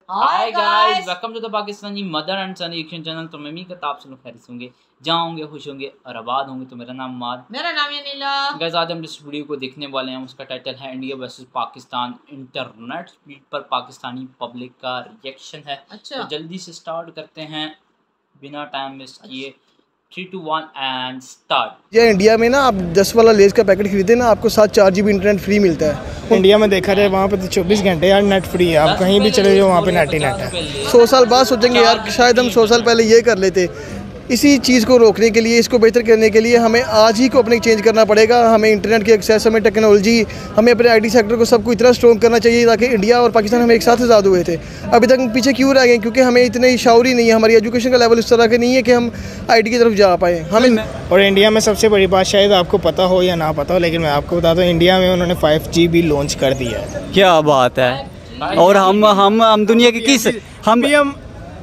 Hi guys, welcome to the Pakistani mother and son reaction channel. तो mummy का आप सब लोग खैरियत होंगे, जहाँ होंगे खुश होंगे और आबाद होंगे। तो मेरा नाम माद, मेरा नाम यानीला। गाइस आज हम जिस वीडियो को देखने वाले हैं उसका टाइटल है India versus Pakistan. Internet speed पर पाकिस्तानी पब्लिक का रिएक्शन है। अच्छा, तो जल्दी से स्टार्ट करते हैं बिना टाइम वेस्ट किए। 3, 2, 1 एंड स्टार्ट। ये इंडिया में ना आप 10 वाला लेस का पैकेट खरीदे ना, आपको 4 GB इंटरनेट फ्री मिलता है। इंडिया में देखा जाए वहाँ पे तो 24 घंटे यार नेट फ्री है। आप कहीं भी चले जाओ वहाँ पे नेट ही नेट है। 100 साल बाद सोचेंगे यार शायद हम 100 साल पहले ये कर लेते। इसी चीज़ को रोकने के लिए, इसको बेहतर करने के लिए हमें आज ही को अपने चेंज करना पड़ेगा। हमें इंटरनेट के एक्सेस, हमें टेक्नोलॉजी, हमें अपने IT सेक्टर को सबको इतना स्ट्रॉन्ग करना चाहिए ताकि इंडिया और पाकिस्तान हम एक साथ आज़ाद हुए थे। अभी तक पीछे क्यों रह गए? क्योंकि हमें इतने शाउरी नहीं है, हमारी एजुकेशन का लेवल इस तरह का नहीं है कि हम IT की तरफ जा पाए। हमें और इंडिया में सबसे बड़ी बात, शायद आपको पता हो या ना पता हो, लेकिन मैं आपको बता दूँ इंडिया में उन्होंने 5G भी लॉन्च कर दिया है। क्या बात है। और हम दुनिया के किस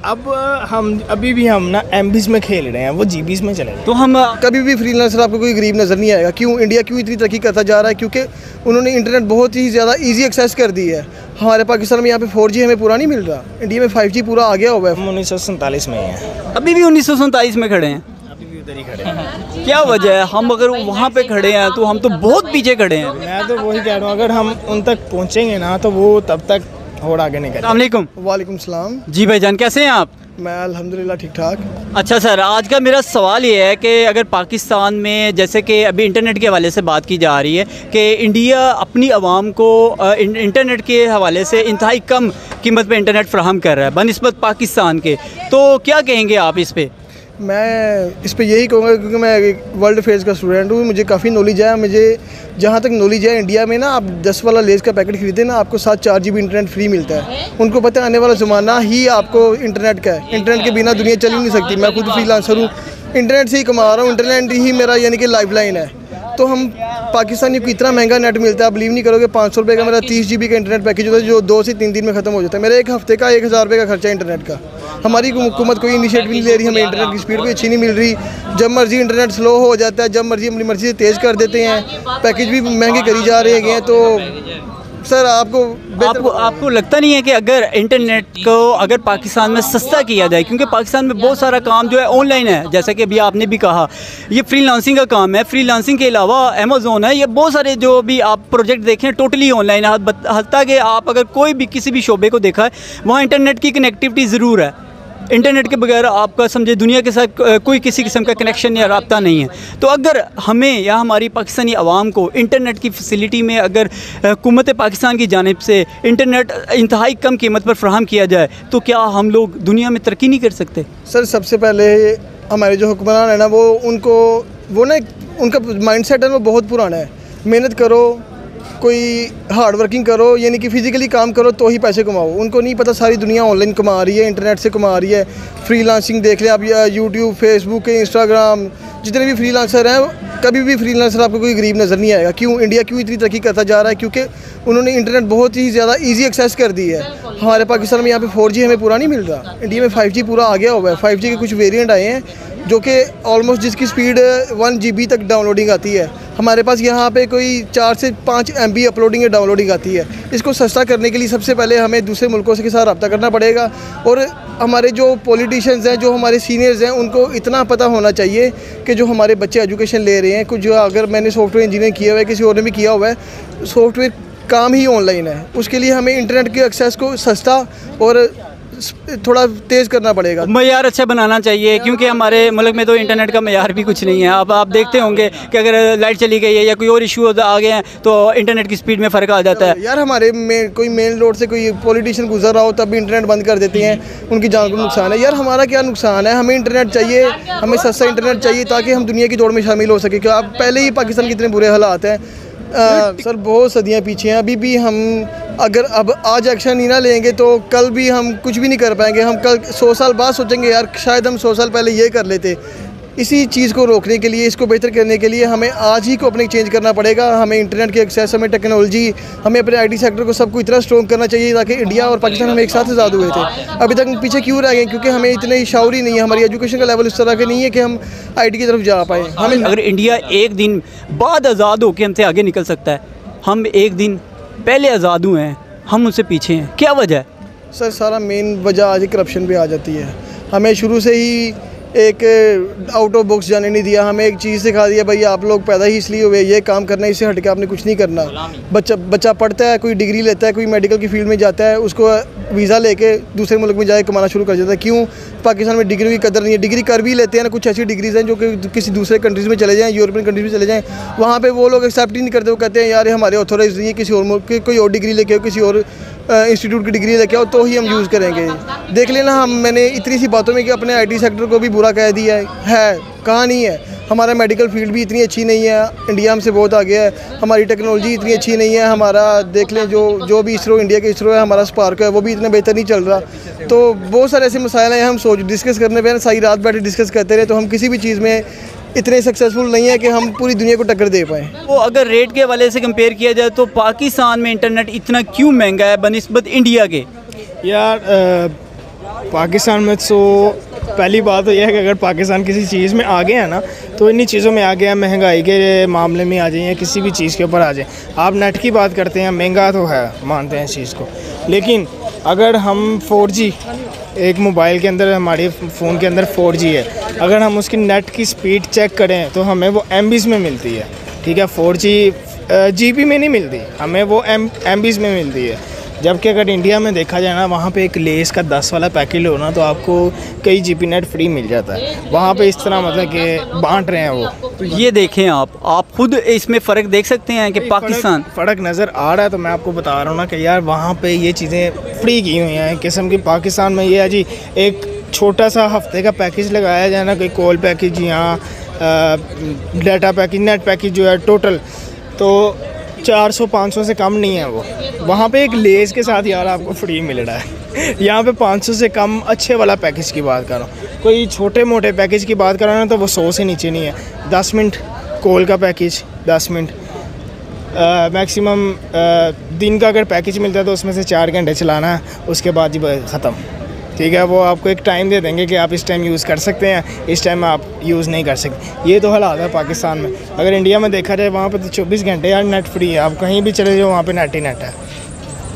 हम अभी भी हम ना MBs में खेल रहे हैं, वो GBs में चले गए। तो हम कभी भी फ्रीलांसर आपको कोई गरीब नज़र नहीं आएगा। क्यों इंडिया क्यों इतनी तरक्की करता जा रहा है? क्योंकि उन्होंने इंटरनेट बहुत ही ज़्यादा इजी एक्सेस कर दी है। हमारे पाकिस्तान में यहाँ पे 4G हमें पूरा नहीं मिल रहा, इंडिया में 5G पूरा आ गया हुआ है। हम 1947 में ही हैं। अभी भी 1947 में खड़े हैं। अभी भी उधर ही खड़े हैं। क्या वजह है? हम अगर वहाँ पे खड़े हैं तो हम तो बहुत पीछे खड़े हैं। मैं तो वही कह रहा हूँ, अगर हम उन तक पहुँचेंगे ना तो वो तब तक और आगे नहीं करेंगे। अस्सलामुअलैकुम। वालेकुम सलाम। जी भाईजान, कैसे हैं आप? मैं अल्हम्दुलिल्लाह ठीक ठाक। अच्छा सर, आज का मेरा सवाल ये है कि अगर पाकिस्तान में, जैसे कि अभी इंटरनेट के हवाले से बात की जा रही है कि इंडिया अपनी आवाम को इंटरनेट के हवाले से इंतहाई कम कीमत पे इंटरनेट फ़राहम कर रहा है बनिस्बत पाकिस्तान के, तो क्या कहेंगे आप इस पर? मैं इस पे यही कहूँगा क्योंकि मैं एक वर्ल्ड अफेयर्स का स्टूडेंट हूँ, मुझे काफ़ी नॉलेज है। मुझे जहाँ तक नॉलेज है, इंडिया में ना आप 10 वाला लेस का पैकेट खरीदे ना, आपको 4 GB इंटरनेट फ्री मिलता है। उनको पता है आने वाला ज़माना ही आपको इंटरनेट का है। इंटरनेट के बिना दुनिया चल ही नहीं सकती। मैं खुद फ्रीलांसर हूँ, इंटरनेट से ही कमा रहा हूँ, इंटरनेट ही मेरा यानी कि लाइफलाइन है। तो हम पाकिस्तानी को इतना महंगा नेट मिलता है, आप बिलीव नहीं करोगे। 500 रुपये का मेरा 30 GB का इंटरनेट पैकेज होता है जो 2 से 3 दिन में ख़त्म हो जाता है। मेरा एक हफ्ते का 1000 रुपये का खर्चा है इंटरनेट का। हमारी हुकूमत कोई इनिशिएटिव नहीं ले रही, हमें इंटरनेट की स्पीड भी अच्छी नहीं मिल रही। जब मर्जी इंटरनेट स्लो हो जाता है, जब मर्जी अपनी मर्जी से तेज़ कर देते हैं, पैकेज भी महंगे करी जा रहे हैं। तो सर आपको लगता नहीं है कि अगर इंटरनेट को अगर पाकिस्तान में सस्ता किया जाए, क्योंकि पाकिस्तान में बहुत सारा काम जो है ऑनलाइन है, जैसा कि अभी आपने भी कहा ये फ्रीलांसिंग का काम है, फ्रीलांसिंग के अलावा अमेज़ॉन है, ये बहुत सारे जो भी आप प्रोजेक्ट देखें टोटली ऑनलाइन है। हत्ता कि आप अगर कोई भी किसी भी शोबे को देखा है, वहाँ इंटरनेट की कनेक्टिविटी ज़रूर है। इंटरनेट के बगैर आपका समझे दुनिया के साथ कोई किसी किस्म का कनेक्शन या रब्ता नहीं है। तो अगर हमें या हमारी पाकिस्तानी आवाम को इंटरनेट की फैसिलिटी में अगर हुकूमत पाकिस्तान की जानिब से इंटरनेट इंतहाई कम कीमत पर फराहम किया जाए तो क्या हम लोग दुनिया में तरक्की नहीं कर सकते? सर सबसे पहले हमारे जो हुक्मरान है ना, उनका माइंडसेट है वो बहुत पुराना है। मेहनत करो, कोई हार्ड वर्किंग करो, यानी कि फिज़िकली काम करो तो ही पैसे कमाओ। उनको नहीं पता सारी दुनिया ऑनलाइन कमा रही है, इंटरनेट से कमा रही है। फ्रीलांसिंग देख लें आप, या यूट्यूब, फेसबुक, इंस्टाग्राम, जितने भी फ्रीलांसर हैं, कभी भी फ्रीलांसर आपको कोई गरीब नज़र नहीं आएगा। क्यों इंडिया क्यों इतनी तरक्की करता जा रहा है? क्योंकि उन्होंने इंटरनेट बहुत ही ज़्यादा ईजी एक्सेस कर दी है। हमारे पाकिस्तान में यहाँ पे 4G हमें पूरा नहीं मिल रहा, इंडिया में 5G पूरा आ गया हुआ है। 5G के कुछ वेरिएंट आए हैं जो कि ऑलमोस्ट जिसकी स्पीड 1 GB तक डाउनलोडिंग आती है। हमारे पास यहाँ पे कोई 4 से 5 MB अपलोडिंग या डाउनलोडिंग आती है। इसको सस्ता करने के लिए सबसे पहले हमें दूसरे मुल्कों के साथ रब्ता करना पड़ेगा। और हमारे जो पॉलिटिशियंस हैं, जो हमारे सीनियर्स हैं, उनको इतना पता होना चाहिए कि जो हमारे बच्चे एजुकेशन ले रहे हैं, कुछ जो अगर मैंने सॉफ्टवेयर इंजीनियरिंग किया हुआ है, किसी और ने भी किया हुआ है, सॉफ्टवेयर काम ही ऑनलाइन है। उसके लिए हमें इंटरनेट के एक्सेस को सस्ता और थोड़ा तेज़ करना पड़ेगा, मयार अच्छा बनाना चाहिए। क्योंकि हमारे मुल्क में तो इंटरनेट का मयार भी कुछ नहीं है। अब आप देखते होंगे कि अगर लाइट चली गई है या कोई और इशू आ गए हैं तो इंटरनेट की स्पीड में फ़र्क आ जाता है। यार हमारे कोई मेन रोड से कोई पॉलिटिशियन गुजर रहा हो तब भी इंटरनेट बंद कर देते हैं, उनकी जान को नुकसान है। यार हमारा क्या नुकसान है? हमें इंटरनेट चाहिए, हमें सस्ता इंटरनेट चाहिए ताकि हम दुनिया की दौड़ में शामिल हो सके। क्योंकि आप पहले ही पाकिस्तान के इतने बुरे हालात हैं। सर बहुत सदियाँ पीछे हैं। अभी भी हम अगर अब आज एक्शन नहीं ना लेंगे तो कल भी हम कुछ भी नहीं कर पाएंगे। हम कल 100 साल बाद सोचेंगे यार शायद हम 100 साल पहले ये कर लेते। इसी चीज़ को रोकने के लिए, इसको बेहतर करने के लिए हमें आज ही को अपने चेंज करना पड़ेगा। हमें इंटरनेट के एक्सेस, हमें टेक्नोलॉजी, हमें अपने IT सेक्टर को सबको इतना स्ट्रॉन्ग करना चाहिए ताकि इंडिया और पाकिस्तान हम एक साथ आज़ाद हुए थे। अभी तक पीछे क्यों रह गए? क्योंकि हमें इतने शाउरी नहीं है, हमारी एजुकेशन का लेवल इस तरह का नहीं है कि हम IT की तरफ जा पाए। हमें अगर इंडिया एक दिन बाद आज़ाद होकर हमसे आगे निकल सकता है, हम एक दिन पहले आज़ाद हुए हैं, हम उनसे पीछे हैं, क्या वजह है? सर सारा मेन वजह आज करप्शन पे आ जाती है। हमें शुरू से ही एक आउट ऑफ बॉक्स जाने नहीं दिया, हमें एक चीज़ सिखा दिया भाई आप लोग पैदा ही इसलिए हुए, ये काम करना है, इससे हट के आपने कुछ नहीं करना। बच्चा पढ़ता है, कोई डिग्री लेता है, कोई मेडिकल की फील्ड में जाता है, उसको वीज़ा लेके दूसरे मुल्क में जाके कमाना शुरू कर देता है। क्यों? पाकिस्तान में डिग्री की कदर नहीं है। डिग्री कर भी लेते हैं ना, कुछ ऐसी डिग्रीज़ हैं जो कि किसी दूसरे कंट्रीज़ में चले जाएँ, यूरोपियन कंट्रीज़ में चले जाएँ, वहाँ पर वो लोग एक्सेप्ट ही नहीं करते। वो कहते हैं यार हमारे ऑथोराइज नहीं है, किसी और मुल्क की कोई और डिग्री लेके आओ, किसी और इंस्टीट्यूट की डिग्री लेके आओ तो ही हम यूज़ करेंगे। देख लेना, मैंने इतनी सी बातों में कि अपने IT सेक्टर को भी बुरा कह दिया है कहाँ नहीं है। हमारा मेडिकल फील्ड भी इतनी अच्छी नहीं है, इंडिया हमसे बहुत आगे है। हमारी टेक्नोलॉजी इतनी अच्छी नहीं है। हमारा देख लें जो भी इसरो, इंडिया के इसरो है, हमारा स्पार्क है, वो भी इतना बेहतर नहीं चल रहा। तो बहुत सारे ऐसे मसाइल हैं, हम डिस्कस करने पे सारी रात बैठे डिस्कस करते रहे तो हम किसी भी चीज़ में इतने सक्सेसफुल नहीं है कि हम पूरी दुनिया को टक्कर दे पाएँ। वो अगर रेट के हवाले से कंपेयर किया जाए तो पाकिस्तान में इंटरनेट इतना क्यों महंगा है बनिस्बत इंडिया के? यार पाकिस्तान में तो पहली बात तो यह है कि अगर पाकिस्तान किसी चीज़ में आगे है ना तो इन्हीं चीज़ों में आगे है। महंगाई के मामले में आ जाए या किसी भी चीज़ के ऊपर आ जाए। आप नेट की बात करते हैं, महंगा तो है, मानते हैं इस चीज़ को, लेकिन अगर हम 4G एक मोबाइल के अंदर, हमारे फ़ोन के अंदर 4G है, अगर हम उसकी नेट की स्पीड चेक करें तो हमें वो MBs में मिलती है। ठीक है, 4G GB में नहीं मिलती, हमें वो MBs में मिलती है। जबकि अगर इंडिया में देखा जाए ना, वहाँ पे एक लेस का 10 वाला पैकेज लो ना तो आपको कई GB नेट फ्री मिल जाता है। वहाँ पे इस तरह मतलब कि बांट रहे हैं वो। तो ये देखें आप खुद इसमें फ़र्क देख सकते हैं कि पाकिस्तान फ़र्क नज़र आ रहा है। तो मैं आपको बता रहा हूँ ना कि यार वहाँ पे ये चीज़ें फ्री की हुई हैं किस्म की। पाकिस्तान में ये है जी, एक छोटा सा हफ्ते का पैकेज लगाया जाए ना, कोई कॉल पैकेज या डाटा पैकेज, नेट पैकेज जो है टोटल, तो 400-500 से कम नहीं है वो। वहाँ पे एक लेस के साथ यार आपको फ्री मिल रहा है। यहाँ पे 500 से कम अच्छे वाला पैकेज की बात करो। कोई छोटे मोटे पैकेज की बात करो ना तो वो 100 से नीचे नहीं है। 10 मिनट कॉल का पैकेज, 10 मिनट मैक्सिमम। दिन का अगर पैकेज मिलता है तो उसमें से 4 घंटे चलाना है, उसके बाद ही ख़त्म। ठीक है, वो आपको एक टाइम दे देंगे कि आप इस टाइम यूज़ कर सकते हैं, इस टाइम आप यूज़ नहीं कर सकते। ये तो हालात है पाकिस्तान में। अगर इंडिया में देखा जाए वहाँ पे तो 24 घंटे यार नेट फ्री है, आप कहीं भी चले जाओ वहाँ पे नेट ही नेट है।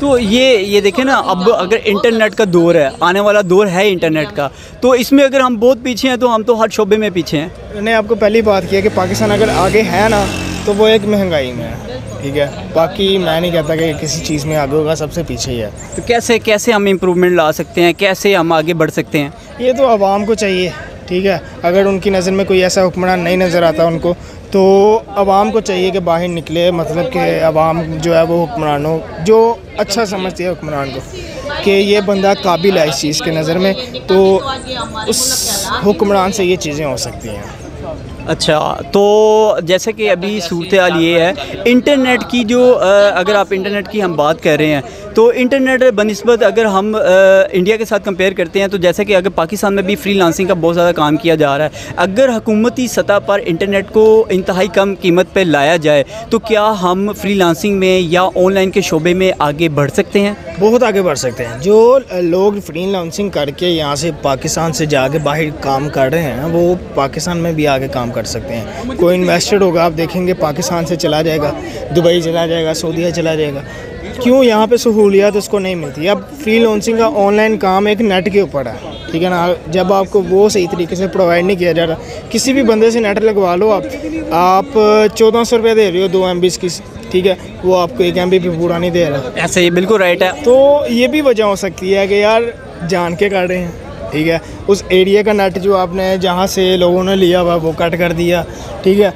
तो ये देखें ना, अब अगर इंटरनेट का दौर है, आने वाला दौर है इंटरनेट का, तो इसमें अगर हम बहुत पीछे हैं तो हम तो हर शोबे में पीछे हैं। मैंने आपको पहली बात किया कि पाकिस्तान अगर आगे है ना तो वो एक महंगाई में है। ठीक है, बाकी मैं नहीं कहता कि किसी चीज़ में आगे होगा, सबसे पीछे ही है। तो कैसे हम इम्प्रूवमेंट ला सकते हैं, कैसे हम आगे बढ़ सकते हैं? ये तो आवाम को चाहिए। ठीक है, अगर उनकी नज़र में कोई ऐसा हुक्मरान नहीं नज़र आता उनको, तो आवाम को चाहिए कि बाहर निकले, मतलब कि आवाम जो है वो हुक्मरानों जो अच्छा समझती है हुक्मरान को कि ये बंदा काबिल है इस चीज़ के नज़र में, तो उस हुक्मरान से ये चीज़ें हो सकती हैं। अच्छा, तो जैसे कि अभी सूरत हाल ये है इंटरनेट की, जो अगर आप इंटरनेट की हम बात कर रहे हैं तो इंटरनेट बनिस्बत अगर हम इंडिया के साथ कंपेयर करते हैं तो जैसे कि अगर पाकिस्तान में भी फ्रीलांसिंग का बहुत ज़्यादा काम किया जा रहा है, अगर हुकूमती सतह पर इंटरनेट को इंतहाई कम कीमत पर लाया जाए तो क्या हम फ्रीलांसिंग में या ऑनलाइन के शोबे में आगे बढ़ सकते हैं? बहुत आगे बढ़ सकते हैं। जो लोग फ्रीलांसिंग करके यहाँ से पाकिस्तान से जाके बाहर काम कर रहे हैं वो पाकिस्तान में भी आगे काम कर सकते हैं। कोई इन्वेस्टेड होगा, आप देखेंगे पाकिस्तान से चला जाएगा, दुबई चला जाएगा, सऊदीया चला जाएगा। क्यों? यहाँ पे सहूलियत उसको नहीं मिलती। अब फ्रीलांसिंग का ऑनलाइन काम एक नेट के ऊपर है। ठीक है ना, जब आपको वो सही तरीके से प्रोवाइड नहीं किया जा रहा, किसी भी बंदे से नेट लगवा लो आप 1400 रुपये दे रहे हो 2 MB की, ठीक है, वो आपको 1 MB भी पूरा नहीं दे रहा। ऐसे ही बिल्कुल राइट है। तो ये भी वजह हो सकती है कि यार जान के कर रहे हैं। ठीक है, उस एरिया का नेट जो आपने जहाँ से लोगों ने लिया हुआ वो कट कर दिया। ठीक है,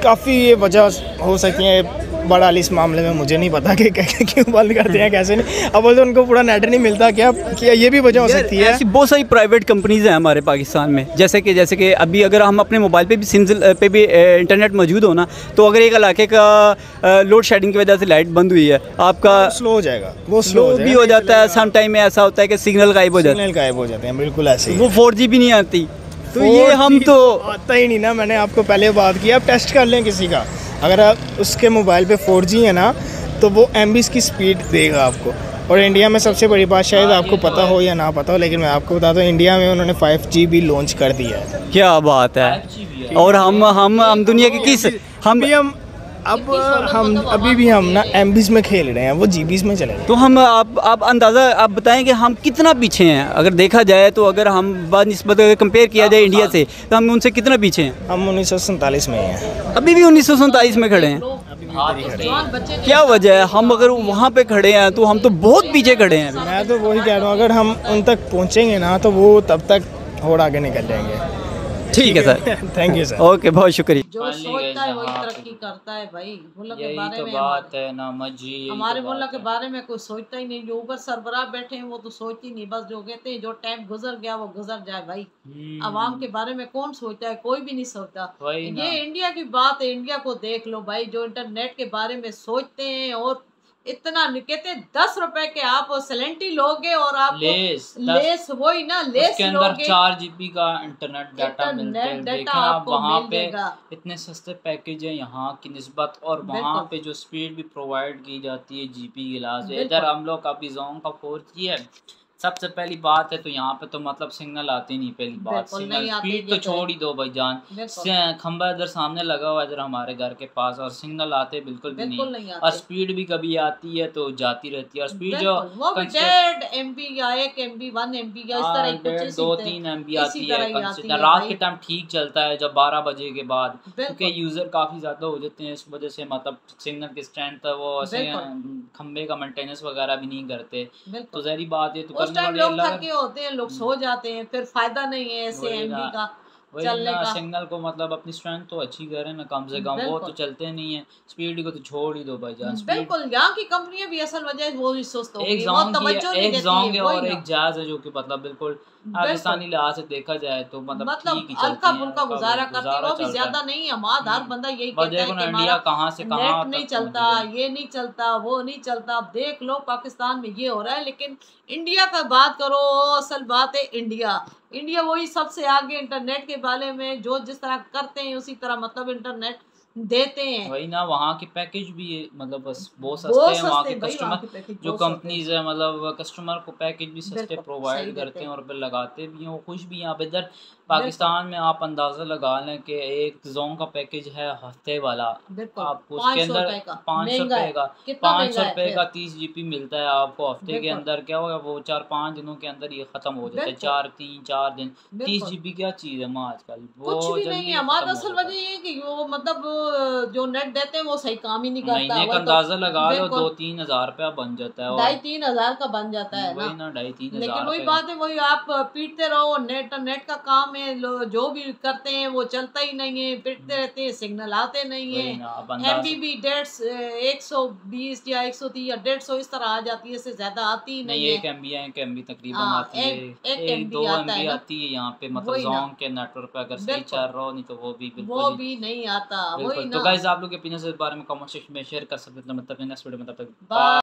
काफ़ी ये वजह हो सकती है। बड़ा इस मामले में मुझे नहीं पता कि क्यों बंद करते हैं, कैसे नहीं। अब तो उनको पूरा नेट नहीं मिलता क्या ये भी वजह हो सकती है। ऐसी बहुत सारी प्राइवेट कंपनीज़ हैं हमारे पाकिस्तान में, जैसे कि अभी अगर हम अपने मोबाइल पे भी सिम पे भी इंटरनेट मौजूद हो ना, तो अगर एक इलाके का लोड शेडिंग की वजह से लाइट बंद हुई है, आपका स्लो हो जाएगा, वो स्लो भी हो जाता है। सम टाइम में ऐसा होता है कि सिग्नल गायब हो जाते हैं, बिल्कुल ऐसे ही। वो 4G भी नहीं आती। तो ये हम तो आता ही नहीं ना। मैंने आपको पहले बात की, आप टेस्ट कर लें किसी का, अगर आप उसके मोबाइल पे 4G है ना तो वो MBs की स्पीड देगा आपको। और इंडिया में सबसे बड़ी बात, शायद आपको पता हो या ना पता हो, लेकिन मैं आपको बता दूं इंडिया में उन्होंने 5G भी लॉन्च कर दिया है। क्या बात है। और हम दुनिया के किस हम अब हम अभी भी हम ना MBs में खेल रहे हैं, वो GBs में चले गए। तो हम आप अंदाज़ा आप बताएं कि हम कितना पीछे हैं अगर देखा जाए, तो अगर हम बानिस्बत अगर कंपेयर किया जाए इंडिया से, तो हम उनसे कितना पीछे हैं? हम 1947 में हैं, अभी भी 1947 में खड़े हैं। क्या वजह है? हम अगर वहाँ पे खड़े हैं तो हम तो बहुत पीछे खड़े हैं। मैं तो वही कह रहा हूँ, अगर हम उन तक पहुँचेंगे ना तो वो तब तक और आगे निकल जाएंगे। ठीक है sir, thank you sir. Okay, बहुत शुक्रिया। जो सोचता है वही तरक्की करता है भाई। मुल्क के यही बारे तो में बात है ना मजी, हमारे मुल्क के बारे में कोई सोचता ही नहीं। जो ऊपर सरबराह बैठे हैं वो तो सोचते ही नहीं, बस जो कहते हैं जो टाइम गुजर गया वो गुजर जाए भाई। अवाम के बारे में कौन सोचता है? कोई भी नहीं सोचता। ये इंडिया की बात है, इंडिया को देख लो भाई, जो इंटरनेट के बारे में सोचते हैं और इतना कहते 10 रुपए के आप सैलेंटी लोगे और आप लेस वही ना लेस के अंदर 4 GB का इंटरनेट डाटा मिलता है। देखा आप वहाँ पे इतने सस्ते पैकेज है यहाँ की निस्बत, और वहाँ पे जो स्पीड भी प्रोवाइड की जाती है GB के लिहाज से। इधर हम लोग अभी जोन का 4G है। सबसे पहली बात है तो यहाँ पे तो मतलब सिग्नल आते नहीं, पहली बात सिग्नल स्पीड तो छोड़ ही दो भाई जान। खंबा इधर सामने लगा हुआ इधर हमारे घर के पास, और सिग्नल आते बिल्कुल भी नहीं, और स्पीड भी कभी आती है तो जाती रहती है। और स्पीड जो 1 MB या 1 MB 1 MB या इस तरह कुछ 2-3 MB आती है। रात के टाइम ठीक चलता है जब 12 बजे के बाद, क्योंकि यूजर काफी ज्यादा हो जाते हैं, इस वजह से मतलब सिग्नल की स्ट्रेंथ वो खंबे का मेंटेनेंस वगैरह भी नहीं करते, तो जहरी बात है। तो टाइम लोग थके होते हैं, लोग सो जाते हैं, फिर फायदा नहीं है ऐसे MB का चलने का। सिग्नल को मतलब अपनी स्ट्रेंथ तो अच्छी करें ना कम से कम, वो तो चलते नहीं है। स्पीड को तो छोड़ ही दो भाई जान। बिल्कुल, यहाँ की कंपनियां भी असल वजह वो भी सुस्त हो गई, एक जोंग और एक जाज है जो कि मतलब बिल्कुल पाकिस्तानी लिहाज से देखा जाए तो मतलब हल्का फुल्का गुजारा करते हैं, वो भी ज्यादा नहीं। हमारा हर बंदा यही कहता है कि इंडिया कहाँ से कहाँ नेट नहीं चलता, ये नहीं चलता, वो नहीं चलता। अब देख लो पाकिस्तान में ये हो रहा है, लेकिन इंडिया का बात करो, असल बात है इंडिया वही सबसे आगे इंटरनेट के बारे में। जो जिस तरह करते हैं उसी तरह मतलब इंटरनेट देते हैं। वही ना, वहाँ के पैकेज भी मतलब बस बहुत सस्ते हैं। वहाँ के कस्टमर जो कंपनीज है मतलब कस्टमर को पैकेज भी सस्ते प्रोवाइड करते हैं और फिर लगाते भी हैं, वो खुश भी हैं। आप इधर पाकिस्तान में आप अंदाजा लगा लें कि एक जोन का पैकेज है हफ्ते वाला, आपको उसके अंदर 500 रुपए का 30 GB मिलता है आपको हफ्ते के अंदर। क्या होगा वो 4-5 दिनों के अंदर ये खत्म हो जाता है। 4 दिन 30 GB क्या चीज है माँ आजकल, वो कुछ भी नहीं है। हमारा असल वजह ये है कि वो मतलब जो नेट देते हैं वो सही काम ही नहीं करता। महीने का अंदाजा लगा लो 2-3 हज़ार रुपया बन जाता है, 2-3 हज़ार का बन जाता है ना 2-3 हज़ार। लेकिन वही बात है, वही आप पीटते रहो। नेट का काम है, जो भी करते हैं वो चलता ही नहीं है, पीटते रहते हैं, सिग्नल आते नहीं है। MB भी 120 या 130 या 150 इस तरह आ जाती है, इससे ज्यादा आती ही नहीं है। 1 MB तकरीबन आती है, 1-2 MB आती है यहाँ पे मतलब जोन के नेटवर्क पे अगर सही चल रहा हो, नहीं तो वो भी नहीं आता। तो गाइस आप लोग के ओपिनियन इस बारे में कमेंट सेक्शन में शेयर कर सकते हैं। मतलब नेक्स्ट वीडियो में तब तक बाय।